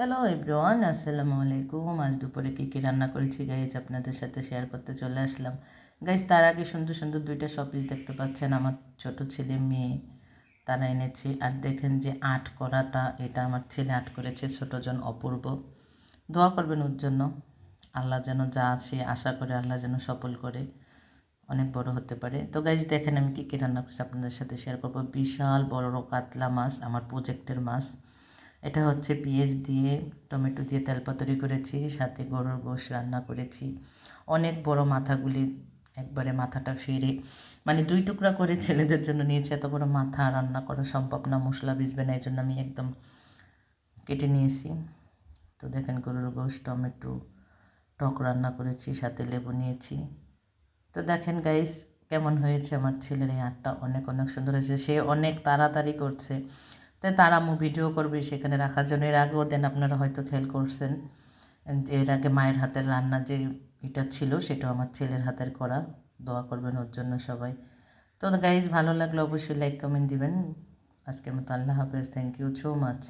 Hello everyone, আসসালামু আলাইকুম। আজ দুপুরে কী কী রান্না করেছি গাইজ আপনাদের সাথে শেয়ার করতে চলে আসলাম। গাইজ তার আগে সুন্দর সুন্দর দুইটা শপিস দেখতে পাচ্ছেন, আমার ছোট ছেলে মেয়ে তারা এনেছে। আর দেখেন যে আর্ট করাটা, এটা আমার ছেলে আর্ট করেছে, ছোটোজন অপূর্ব। দোয়া করবেন ওর জন্য, আল্লাহ যেন যা সে আশা করে আল্লাহ যেন সফল করে, অনেক বড় হতে পারে। তো গাইজ দেখেন আমি কী কী রান্না করছি আপনাদের সাথে শেয়ার করবো। বিশাল বড় কাতলা মাছ, আমার প্রজেক্টের মাছ। এটা হচ্ছে পেঁয়াজ দিয়ে টমেটো দিয়ে তেলপাতুরি করেছি, সাথে গরুর গোশ রান্না করেছি। অনেক বড় মাথাগুলি, একবারে মাথাটা ফেরে মানে দুই টুকরা করে ছেলেদের জন্য নিয়েছি। এত বড় মাথা রান্না করা সম্ভব না, মশলা ভিজবে না, এই জন্য আমি একদম কেটে নিয়েছি। তো দেখেন গরুর গোশ টমেটো টক রান্না করেছি, সাথে লেবু নিয়েছি। তো দেখেন গাইস কেমন হয়েছে আমার ছেলের এই আর্টটা, অনেক অনেক সুন্দর হয়েছে। সে অনেক তাড়াতাড়ি করছে, তাই তার আম্মু ভিডিও করবে সেখানে রাখার জন্য। এর আগেও দেন আপনারা হয়তো খেয়াল করছেন, এর আগে মায়ের হাতের রান্না যে এটা ছিল সেটাও আমার ছেলের হাতের করা। দোয়া করবেন ওর জন্য সবাই। তো গাইজ ভালো লাগলে অবশ্যই লাইক কমেন্ট দিবেন। আজকের মতো আল্লাহ হাফেজ, থ্যাংক ইউ সো মাচ।